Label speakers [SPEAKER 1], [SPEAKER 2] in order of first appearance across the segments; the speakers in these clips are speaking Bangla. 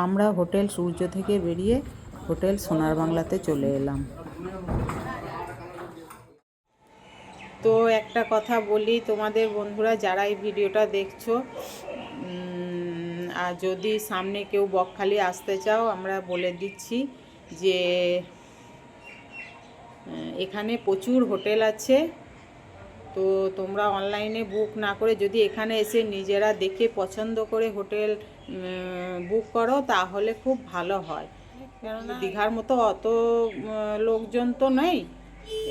[SPEAKER 1] আমরা হোটেল সূর্য থেকে বেরিয়ে হোটেল সোনার বাংলাতে চলে এলাম। তো একটা কথা বলি তোমাদের বন্ধুরা, যারা এই ভিডিওটা দেখছো, আর যদি সামনে কেউ বকখালি আসতে চাও, আমরা বলে দিচ্ছি যে এখানে প্রচুর হোটেল আছে। তো তোমরা অনলাইনে বুক না করে যদি এখানে এসে নিজেরা দেখে পছন্দ করে হোটেল বুক করো তাহলে খুব ভালো হয়। কেননা দীঘার মতো অত লোকজন তো নেই,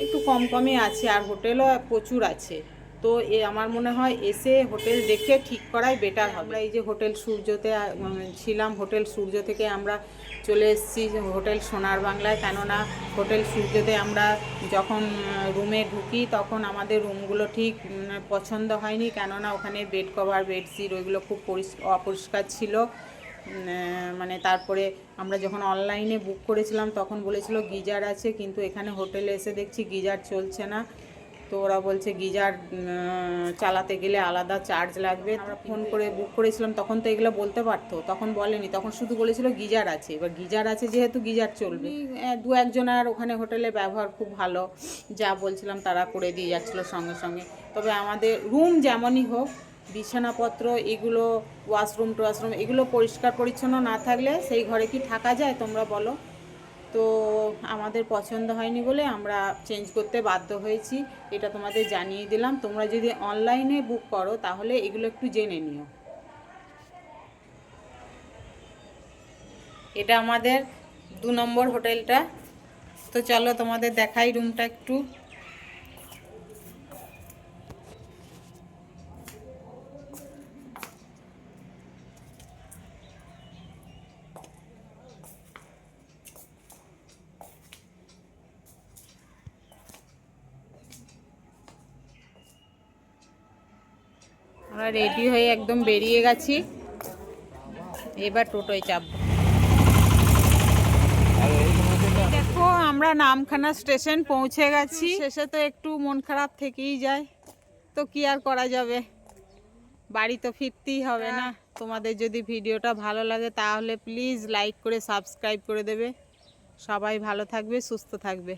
[SPEAKER 1] একটু কম কমই আছে, আর হোটেলও প্রচুর আছে। তো আমার মনে হয় এসে হোটেল দেখে ঠিক করাই বেটার হবে। আমরা এই যে হোটেল সূর্যতে ছিলাম, হোটেল সূর্য থেকে আমরা চলে এসেছি হোটেল সোনার বাংলায়। কেননা হোটেল সূর্যতে আমরা যখন রুমে ঢুকি তখন আমাদের রুমগুলো ঠিক পছন্দ হয়নি, কেননা ওখানে বেড কভার বেডশিট ওইগুলো খুব অপরিষ্কার ছিল। মানে তারপরে আমরা যখন অনলাইনে বুক করেছিলাম তখন বলেছিল গিজার আছে, কিন্তু এখানে হোটেলে এসে দেখছি গিজার চলছে না। তো ওরা বলছে গিজার চালাতে গেলে আলাদা চার্জ লাগবে। আমরা ফোন করে বুক করেছিলাম তখন তো এগুলো বলতে পারতো, তখন বলেনি, তখন শুধু বলেছিল গিজার আছে। এবার গিজার আছে যেহেতু গিজার চলবে। দু একজনের ওখানে হোটেলে ব্যবহার খুব ভালো, যা বলছিলাম তারা করে দিয়ে যাচ্ছিলো সঙ্গে সঙ্গে। তবে আমাদের রুম যেমনই হোক, বিছানাপত্র এগুলো, ওয়াশরুম টোয়াশরুম এগুলো পরিষ্কার পরিচ্ছন্ন না থাকলে সেই ঘরে কি থাকা যায় তোমরা বলো? তো আমাদের পছন্দ হয়নি বলে আমরা চেঞ্জ করতে বাধ্য হয়েছি। এটা তোমাদের জানিয়ে দিলাম। তোমরা যদি অনলাইনে বুক করো তাহলে এগুলো একটু জেনে নিও। এটা আমাদের 2 নম্বর হোটেলটা। তো চলো তোমাদের দেখাই রুমটা একটু। আমরা রেডি হয়ে একদম বেরিয়ে গেছি, এবার টোটোয় চাপবো। দেখো আমরা নামখানা স্টেশন পৌঁছে গেছি। শেষে তো একটু মন খারাপ থেকেই যায়, তো কি আর করা যাবে, বাড়ি তো ফিরতেই হবে না। তোমাদের যদি ভিডিওটা ভালো লাগে তাহলে প্লিজ লাইক করে সাবস্ক্রাইব করে দেবে। সবাই ভালো থাকবে, সুস্থ থাকবে।